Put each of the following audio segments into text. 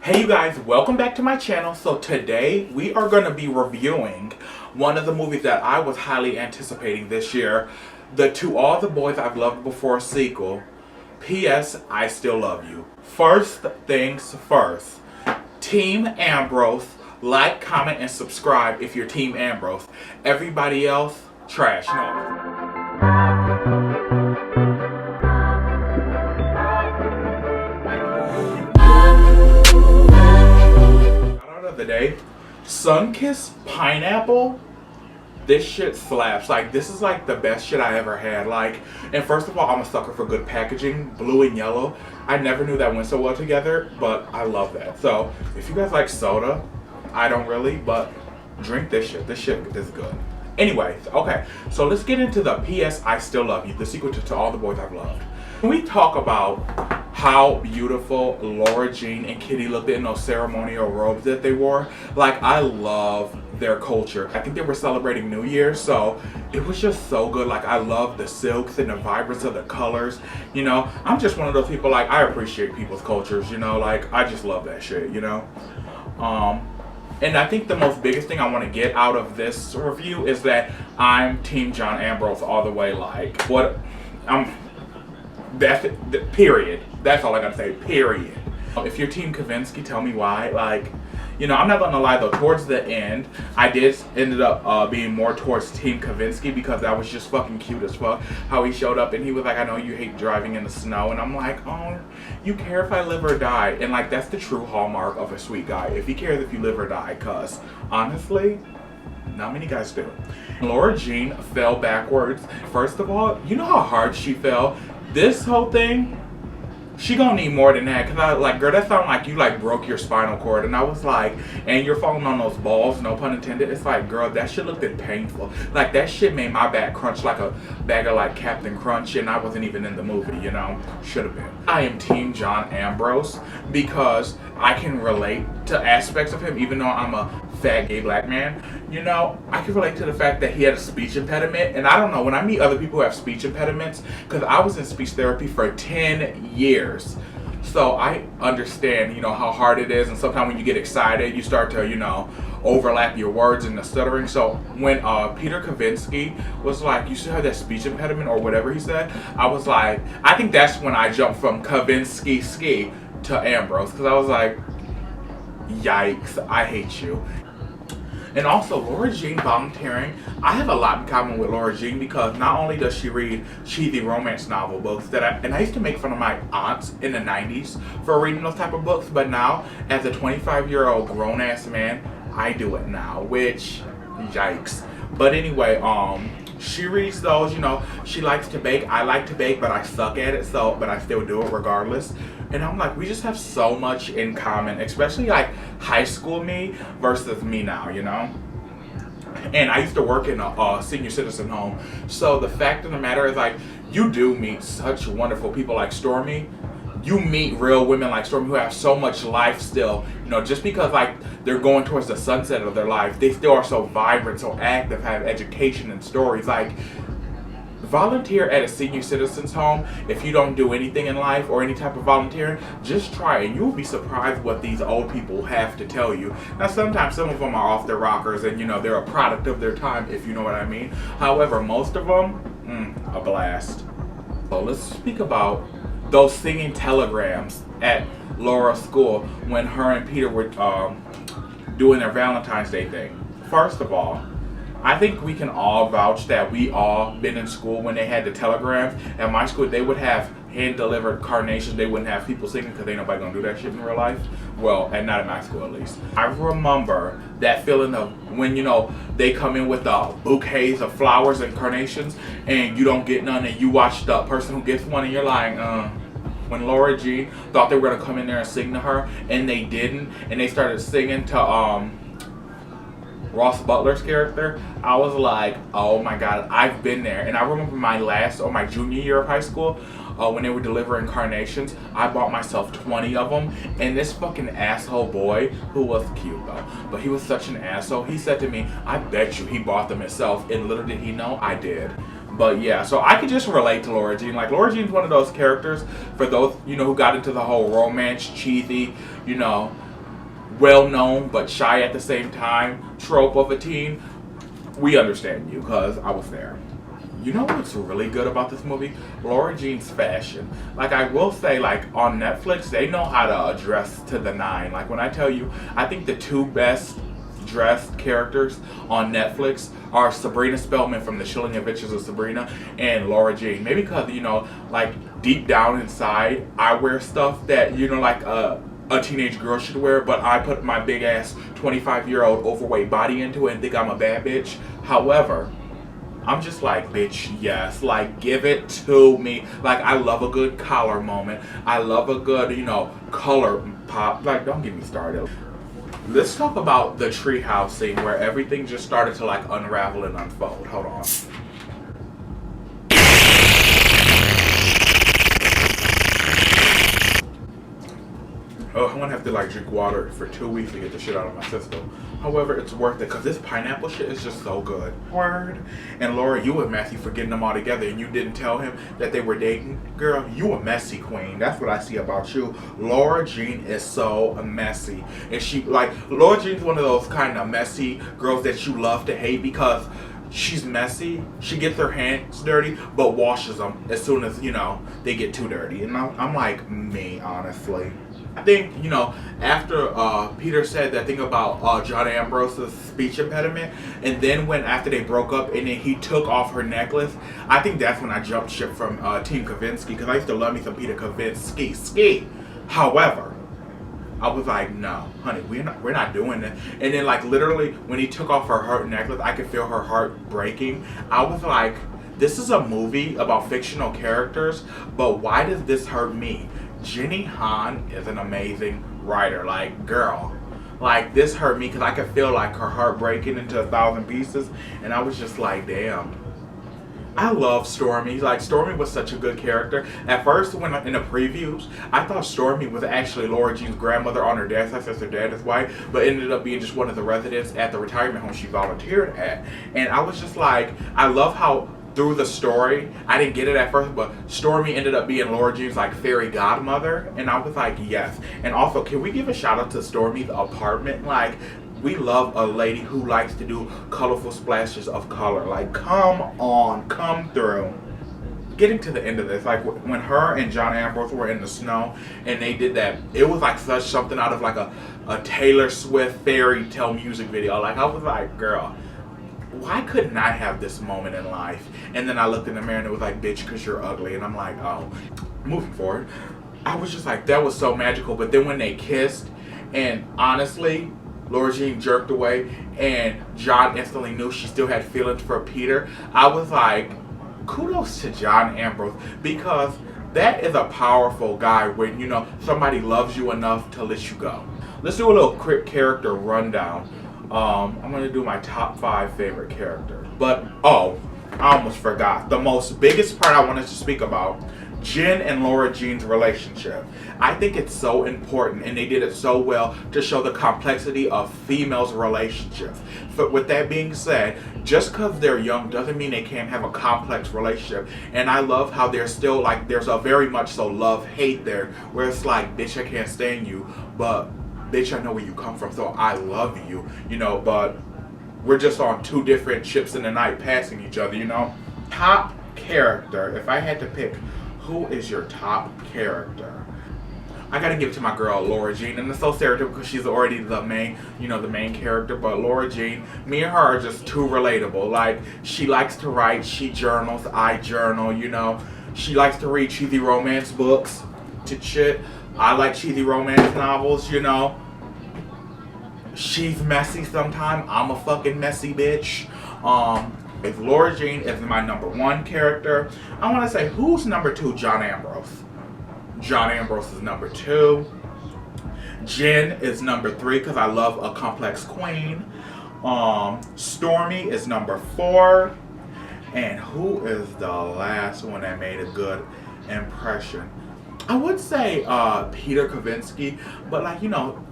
Hey you guys, welcome back to my channel. So today we are going to be reviewing one of the movies that I was highly anticipating this year, the To All the Boys I've Loved Before sequel, P.S. I Still Love You. First things first, Team Ambrose, like, comment, and subscribe if you're Team Ambrose. Everybody else, trash. The day, Sunkissed Pineapple, this shit slaps. Like, this is like the best shit I ever had. Like, and first of all, I'm a sucker for good packaging. Blue and yellow, I never knew that went so well together, but I love that. So if you guys like soda, I don't really, but drink this shit. This shit is good. Anyways, okay, so let's get into the P.S. I Still Love You, the sequel to All the Boys I've Loved. Can we talk about how beautiful Laura Jean and Kitty looked in those ceremonial robes that they wore? Like, I love their culture. I think they were celebrating New Year's, so it was just so good. Like, I love the silks and the vibrance of the colors. You know, I'm just one of those people, like, I appreciate people's cultures, you know, like, I just love that shit, you know? And I think the most biggest thing I want to get out of this review is that I'm Team John Ambrose all the way. Like, that's it, period. That's all I gotta say, period. If you're Team Kavinsky, tell me why. Like, you know, I'm not gonna lie though, towards the end, I ended up being more towards Team Kavinsky because that was just fucking cute as fuck. How he showed up and he was like, I know you hate driving in the snow. And I'm like, oh, you care if I live or die. And like, that's the true hallmark of a sweet guy. If he cares if you live or die, cause honestly, not many guys do. Laura Jean fell backwards. First of all, you know how hard she fell? This whole thing, she gonna need more than that. Cause I like, girl, that sounded like you like broke your spinal cord. And I was like, and you're falling on those balls, no pun intended. It's like, girl, that shit looked painful. Like, that shit made my back crunch like a bag of like Captain Crunch, and I wasn't even in the movie, you know? Should have been. I am Team John Ambrose because I can relate to aspects of him, even though I'm a fat gay black man. You know, I can relate to the fact that he had a speech impediment. And I don't know, when I meet other people who have speech impediments, because I was in speech therapy for 10 years. So I understand, you know, how hard it is. And sometimes when you get excited, you start to, you know, overlap your words and the stuttering. So when Peter Kavinsky was like, you still have that speech impediment or whatever he said, I was like, I think that's when I jumped from Kavinsky ski to Ambrose. Because I was like, yikes, I hate you. And also, Laura Jean volunteering. I have a lot in common with Laura Jean because not only does she read cheesy romance novel books and I used to make fun of my aunts in the 90s for reading those type of books, but now as a 25-year-old grown-ass man, I do it now, which, yikes. But anyway, she reads those, you know, she likes to bake. I like to bake, but I suck at it, but I still do it regardless. And I'm like, we just have so much in common, especially like high school me versus me now, you know? And I used to work in a senior citizen home. So the fact of the matter is, like, you do meet such wonderful people like Stormy. You meet real women like Stormy who have so much life still. You know, just because like they're going towards the sunset of their life, they still are so vibrant, so active, have education and stories. Like, volunteer at a senior citizens home. If you don't do anything in life or any type of volunteering, just try it. You will be surprised what these old people have to tell you. Now, sometimes some of them are off their rockers and, you know, they're a product of their time, if you know what I mean. However, most of them, a blast. So let's speak about those singing telegrams at Laura's school when her and Peter were doing their Valentine's Day thing. First of all, I think we can all vouch that we all been in school when they had the telegrams. At my school, they would have hand-delivered carnations. They wouldn't have people singing because ain't nobody gonna do that shit in real life. Well, and not in my school at least. I remember that feeling of when, you know, they come in with bouquets of flowers and carnations and you don't get none, and you watch the person who gets one and you're like, When Laura Jean thought they were gonna come in there and sing to her and they didn't, and they started singing to Ross Butler's character, I was like, oh my god, I've been there. And I remember my junior year of high school, when they were delivering carnations, I bought myself 20 of them. And this fucking asshole boy, who was cute though, but he was such an asshole, he said to me, I bet you he bought them himself. And little did he know, I did. But yeah, so I could just relate to Laura Jean. Like, Laura Jean's one of those characters, for those, you know, who got into the whole romance, cheesy, you know, well known but shy at the same time trope of a teen, we understand you because I was there. You know what's really good about this movie? Laura Jean's fashion. Like, I will say, like, on Netflix, they know how to dress to the nine. Like, when I tell you, I think the two best dressed characters on Netflix are Sabrina Spellman from The Chilling Adventures of Sabrina and Laura Jean. Maybe because, you know, like, deep down inside, I wear stuff that, you know, like, a teenage girl should wear, but I put my big ass 25-year-old overweight body into it and think I'm a bad bitch. However, I'm just like, bitch, yes. Like, give it to me. Like, I love a good collar moment. I love a good, you know, color pop. Like, don't get me started. Let's talk about the treehouse scene where everything just started to, like, unravel and unfold. Hold on. Oh, I'm gonna have to like drink water for 2 weeks to get the shit out of my system. However, it's worth it because this pineapple shit is just so good. Word. And Laura, you were messy for getting them all together and you didn't tell him that they were dating. Girl, you a messy queen. That's what I see about you. Laura Jean is so messy. And she, like, Laura Jean's one of those kind of messy girls that you love to hate because she's messy. She gets her hands dirty, but washes them as soon as, you know, they get too dirty. And I'm like, me, honestly. I think, you know, after Peter said that thing about John Ambrose's speech impediment, and then when after they broke up and then he took off her necklace, I think that's when I jumped ship from Team Kavinsky, because I used to love me some Peter Kavinsky. Ski. However, I was like, no, honey, we're not doing that. And then, like, literally, when he took off her heart necklace, I could feel her heart breaking. I was like, this is a movie about fictional characters, but why does this hurt me? Jenny Han is an amazing writer. Like, girl, like, this hurt me because I could feel like her heart breaking into 1,000 pieces, and I was just like, damn. I love Stormy. Like, Stormy was such a good character. At first, when in the previews, I thought Stormy was actually Laura Jean's grandmother on her dad's side, since her dad is white, but ended up being just one of the residents at the retirement home she volunteered at. And I was just like, I love how through the story, I didn't get it at first, but Stormy ended up being Laura Jean's like fairy godmother, and I was like, yes. And also, can we give a shout out to Stormy's apartment? Like, we love a lady who likes to do colorful splashes of color. Like, come on, come through. Getting to the end of this, like when her and John Ambrose were in the snow and they did that, it was like such something out of like a Taylor Swift fairy tale music video. Like, I was like, girl, why couldn't I have this moment in life? And then I looked in the mirror and it was like, bitch, because you're ugly. And I'm like, oh. Moving forward, I was just like, that was so magical. But then when they kissed, and honestly, Laura Jean jerked away and John instantly knew she still had feelings for Peter, I was like, kudos to John Ambrose, because that is a powerful guy when, you know, somebody loves you enough to let you go. Let's do a little quick character rundown. I'm going to do my top 5 favorite characters. But, oh, I almost forgot. The most biggest part I wanted to speak about, Jen and Laura Jean's relationship. I think it's so important, and they did it so well to show the complexity of females' relationships. But with that being said, just because they're young doesn't mean they can't have a complex relationship. And I love how they're still, like, there's a very much so love-hate there, where it's like, bitch, I can't stand you, but bitch, I know where you come from, so I love you, you know, but we're just on 2 different ships in the night passing each other, you know. Top character, if I had to pick, who is your top character? I gotta give it to my girl, Laura Jean, and it's so stereotypical because she's already the main, you know, the main character, but Laura Jean, me and her are just too relatable. Like, she likes to write, she journals, I journal, you know. She likes to read cheesy romance books to shit. I like cheesy romance novels, you know. She's messy sometimes. I'm a fucking messy bitch. If Laura Jean is my number 1 character, I want to say, who's number 2? John Ambrose. John Ambrose is number 2. Jen is number 3 because I love a complex queen. Stormy is number 4. And who is the last one that made a good impression? I would say Peter Kavinsky, but, like, you know,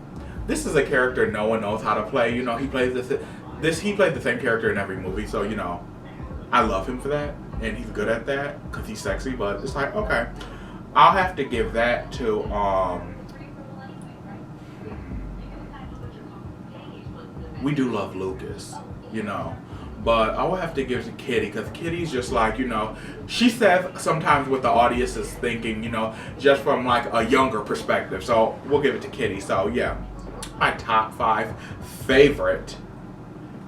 this is a character no one knows how to play. You know, he plays he plays the same character in every movie, so, you know, I love him for that, and he's good at that because he's sexy. But it's like, okay, I'll have to give that to we do love Lucas, you know. But I will have to give it to Kitty, because Kitty's just like, you know, she says sometimes what the audience is thinking, you know, just from like a younger perspective. So we'll give it to Kitty. So yeah, my top 5 favorite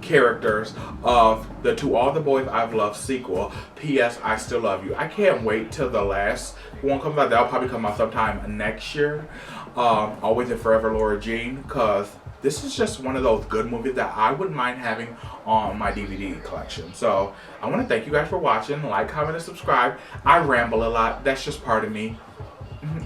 characters of the To All the Boys I've Loved sequel, P.S. I Still Love You. I can't wait till the last one comes out. That'll probably come out sometime next year. Always and Forever Laura Jean, because this is just one of those good movies that I wouldn't mind having on my DVD collection. So I want to thank you guys for watching. Like, comment, and subscribe. I ramble a lot. That's just part of me.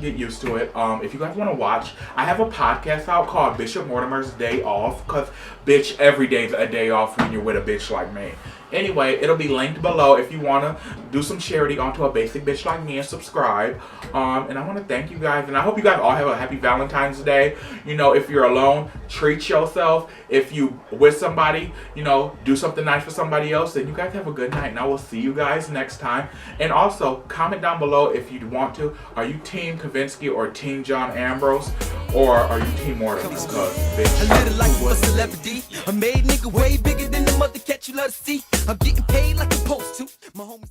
Get used to it. If you guys want to watch, I have a podcast out called Bishop Mortimer's Day Off, because bitch, every day's a day off when you're with a bitch like me. Anyway, it'll be linked below if you want to do some charity onto a basic bitch like me and subscribe. And I want to thank you guys, and I hope you guys all have a happy Valentine's Day. You know, if you're alone, treat yourself. If you with somebody, you know, do something nice for somebody else. And you guys have a good night, and I will see you guys next time. And also, comment down below if you want to. Are you Team Kavinsky or Team John Ambrose? Or are you Team Mortimer? Because, bitch, a little like a celebrity. A made nigga way bigger than the mother cat you love to see. I'm getting paid like I'm supposed to. My homie